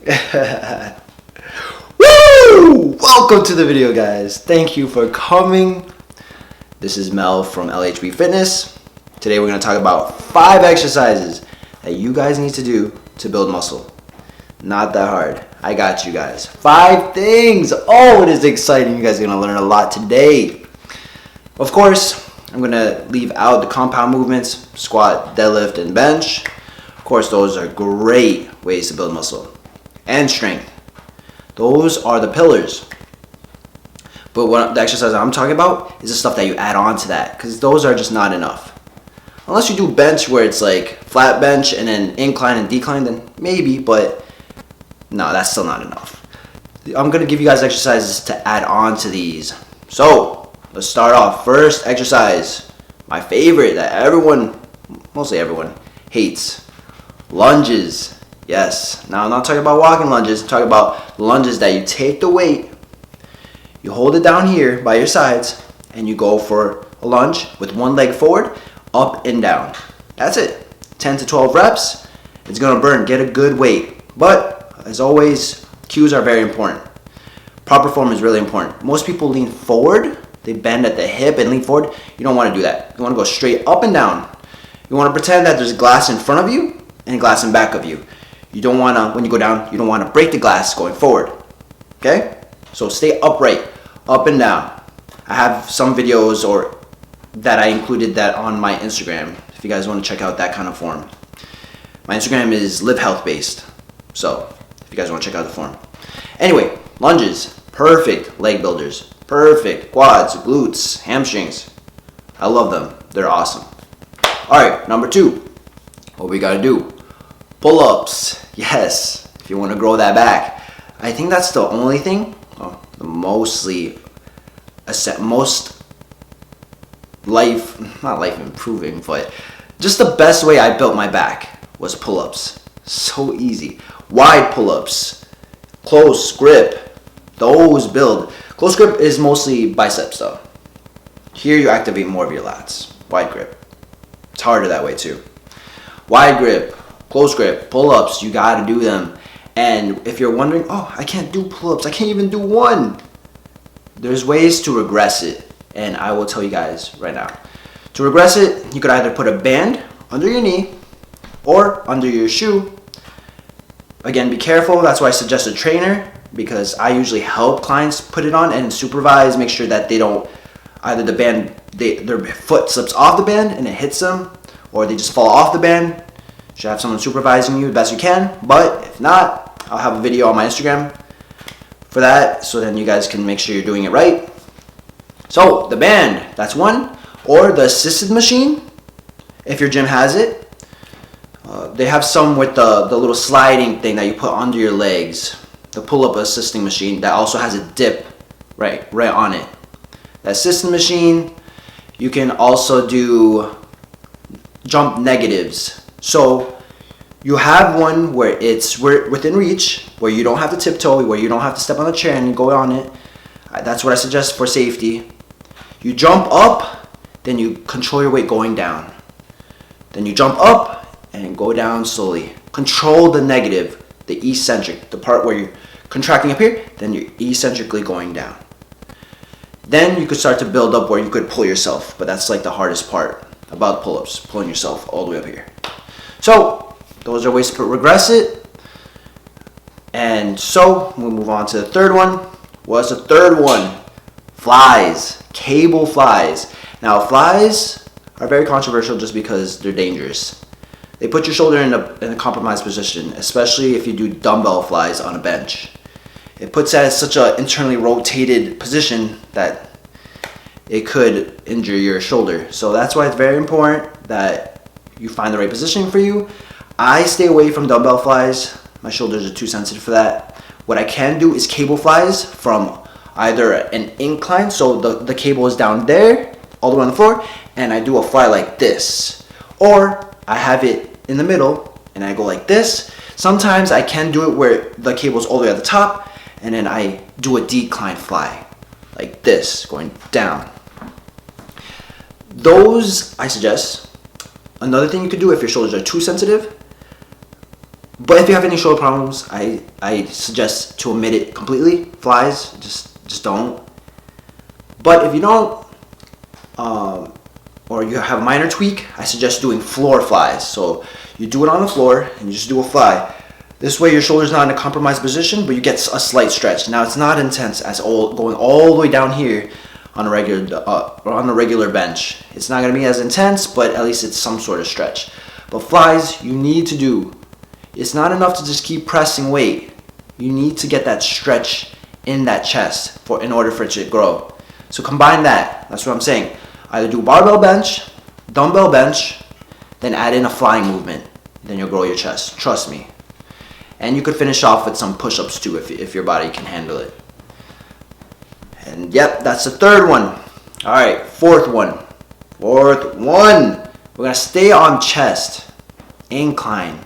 Woo! Welcome to the video, guys. Thank you for coming. This is Mel from LHB Fitness. Today we're going to talk about 5 exercises that you guys need to do to build muscle. Not that hard. I got you guys. 5 things. Oh, it is exciting. You guys are going to learn a lot today. Of course, I'm going to leave out the compound movements, squat, deadlift, and bench. Of course, those are great ways to build muscle and strength. Those are the pillars. But what the exercise I'm talking about is the stuff that you add on to that, because those are just not enough. Unless you do bench where it's like flat bench and then incline and decline, then maybe, but no, that's still not enough. I'm going to give you guys exercises to add on to these. So let's start off. First exercise, my favorite that mostly everyone hates, lunges. Yes. Now I'm not talking about walking lunges. I'm talking about lunges that you take the weight, you hold it down here by your sides, and you go for a lunge with one leg forward, up and down. That's it. 10 to 12 reps. It's going to burn. Get a good weight. But as always, cues are very important. Proper form is really important. Most people lean forward. They bend at the hip and lean forward. You don't want to do that. You want to go straight up and down. You want to pretend that there's glass in front of you and glass in back of you. You don't want to, when you go down, you don't want to break the glass going forward. Okay? So stay upright, up and down. I have some videos that I included that on my Instagram, if you guys want to check out that kind of form. My Instagram is Live Health based. So if you guys want to check out the form. Anyway, lunges, perfect leg builders. Perfect quads, glutes, hamstrings. I love them. They're awesome. Alright, number 2. What we got to do? Pull-ups. Yes, if you want to grow that back. I think that's the only thing, most not life improving, but just the best way I built my back was pull-ups. So easy. Wide pull-ups, close grip, those build. Close grip is mostly biceps though. Here you activate more of your lats. Wide grip. It's harder that way too. Wide grip, close grip, pull-ups, you gotta do them. And if you're wondering, oh, I can't do pull-ups, I can't even do one. There's ways to regress it, and I will tell you guys right now. To regress it, you could either put a band under your knee or under your shoe. Again, be careful. That's why I suggest a trainer, because I usually help clients put it on and supervise, make sure that they don't, either the band, their foot slips off the band and it hits them, or they just fall off the band. You should have someone supervising you the best you can, but if not, I'll have a video on my Instagram for that, so then you guys can make sure you're doing it right. So the band, that's one, or the assisted machine, if your gym has it. They have some with the little sliding thing that you put under your legs, the pull-up assisting machine that also has a dip right on it. The assisted machine, you can also do jump negatives. So you have one where it's within reach, where you don't have to tiptoe, where you don't have to step on the chair and go on it. That's what I suggest for safety. You jump up, then you control your weight going down. Then you jump up and go down slowly. Control the negative, the eccentric, the part where you're contracting up here, then you're eccentrically going down. Then you could start to build up where you could pull yourself, but that's like the hardest part about pull-ups, pulling yourself all the way up here. So those are ways to regress it. And so we'll move on to the third one. What's the third one? Flies, cable flies. Now flies are very controversial just because they're dangerous. They put your shoulder in a compromised position, especially if you do dumbbell flies on a bench. It puts that at such an internally rotated position that it could injure your shoulder. So that's why it's very important that you find the right positioning for you. I stay away from dumbbell flies. My shoulders are too sensitive for that. What I can do is cable flies from either an incline, so the cable is down there, all the way on the floor, and I do a fly like this. Or I have it in the middle, and I go like this. Sometimes I can do it where the cable is all the way at the top, and then I do a decline fly, like this, going down. Those, I suggest. Another thing you could do if your shoulders are too sensitive, But if you have any shoulder problems, I suggest to omit it completely. Flies, just don't. But if you don't, or you have a minor tweak, I suggest doing floor flies. So you do it on the floor and you just do a fly. This way your shoulder's not in a compromised position, but you get a slight stretch. Now it's not intense as going all the way down here on a regular bench. It's not going to be as intense, but at least it's some sort of stretch. But flies, you need to do. It's not enough to just keep pressing weight. You need to get that stretch in that chest in order for it to grow. So combine that. That's what I'm saying. Either do barbell bench, dumbbell bench, then add in a flying movement. Then you'll grow your chest. Trust me. And you could finish off with some push-ups too if your body can handle it. And yep, that's the third one. All right, fourth one. We're gonna stay on chest. Incline.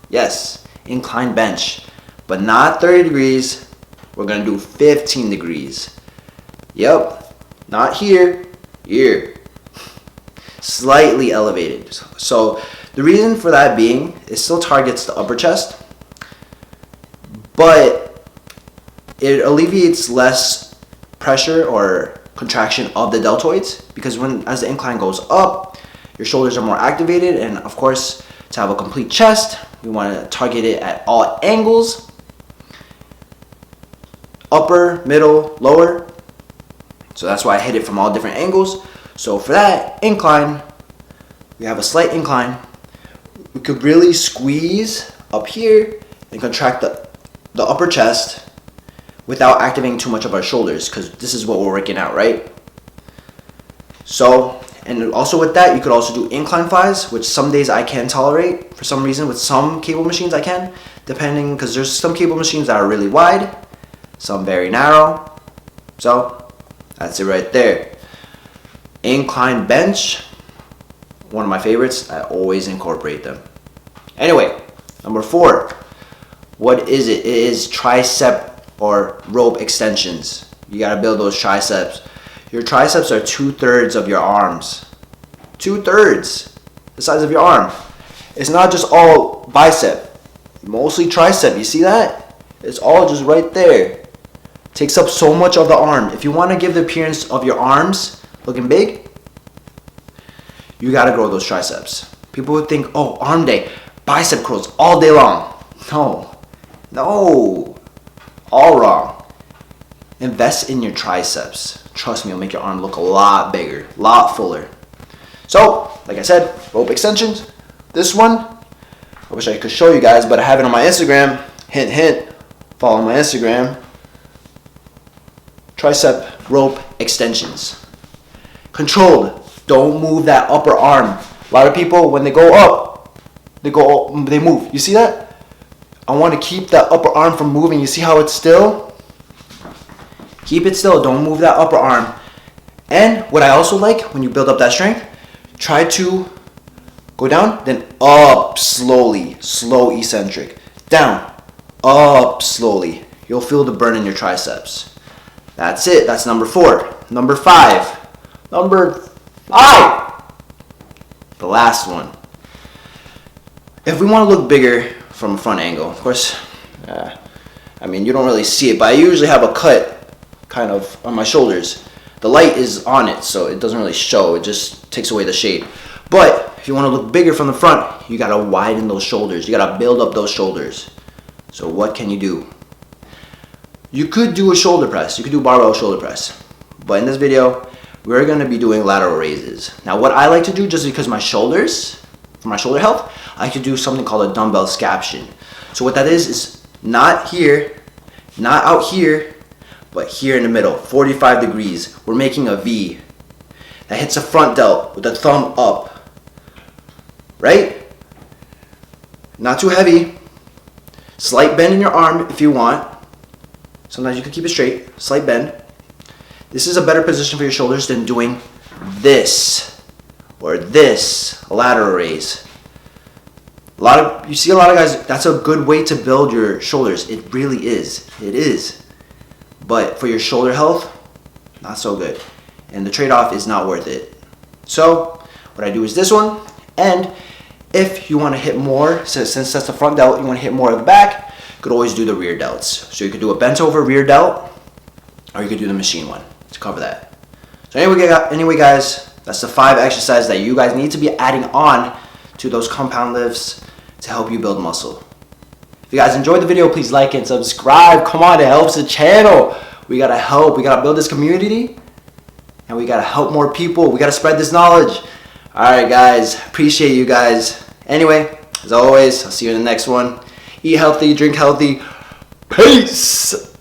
Yes, incline bench. But not 30 degrees. We're gonna do 15 degrees. Yep, not here. Slightly elevated. So the reason for that being, it still targets the upper chest, but it alleviates less pressure or contraction of the deltoids, because as the incline goes up, your shoulders are more activated, and of course, to have a complete chest, we want to target it at all angles, upper, middle, lower. So that's why I hit it from all different angles. So for that incline, we have a slight incline. We could really squeeze up here and contract the upper chest without activating too much of our shoulders, because this is what we're working out, right? So, and also with that, you could also do incline flies, which some days I can tolerate. For some reason, with some cable machines I can, depending, because there's some cable machines that are really wide, some very narrow. So, that's it right there. Incline bench, one of my favorites. I always incorporate them. Anyway, number 4. What is it? It is tricep or rope extensions. You gotta build those triceps. Your triceps are 2/3 of your arms. 2/3 the size of your arm. It's not just all bicep, mostly tricep. You see that? It's all just right there. Takes up so much of the arm. If you want to give the appearance of your arms looking big, you gotta grow those triceps. People would think, oh, arm day, bicep curls all day long. No, all wrong. Invest in your triceps. Trust me, it'll make your arm look a lot bigger, a lot fuller. So, like I said, rope extensions. This one, I wish I could show you guys, but I have it on my Instagram. Hint, hint, follow my Instagram. Tricep rope extensions. Controlled. Don't move that upper arm. A lot of people, when they go up, they move. You see that? I want to keep that upper arm from moving. You see how it's still? Keep it still. Don't move that upper arm. And what I also like, when you build up that strength, try to go down, then up slowly. Slow eccentric. Down. Up slowly. You'll feel the burn in your triceps. That's it. That's number 4. Number 5. The last one. If we want to look bigger from a front angle, of course, I mean, you don't really see it, but I usually have a cut kind of on my shoulders. The light is on it, so it doesn't really show. It just takes away the shade. But if you want to look bigger from the front, you got to widen those shoulders. You got to build up those shoulders. So what can you do? You could do a shoulder press. You could do barbell shoulder press. But in this video, we're going to be doing lateral raises. Now, what I like to do, just because my shoulders, for my shoulder health, I could do something called a dumbbell scaption. So what that is not here, not out here, but here in the middle, 45 degrees. We're making a V that hits the front delt with the thumb up, right? Not too heavy. Slight bend in your arm if you want. Sometimes you can keep it straight, slight bend. This is a better position for your shoulders than doing this or this, a lateral raise. You see a lot of guys, that's a good way to build your shoulders. It really is. It is. But for your shoulder health, not so good. And the trade-off is not worth it. So what I do is this one. And if you want to hit more, since that's the front delt, you want to hit more of the back, you could always do the rear delts. So you could do a bent over rear delt, or you could do the machine one to cover that. So anyway guys, that's the 5 exercises that you guys need to be adding on to those compound lifts to help you build muscle. If you guys enjoyed the video, please like and subscribe. Come on, it helps the channel. We gotta help. We gotta build this community, and we gotta help more people. We gotta spread this knowledge. All right, guys. Appreciate you guys. Anyway, as always, I'll see you in the next one. Eat healthy, drink healthy. Peace.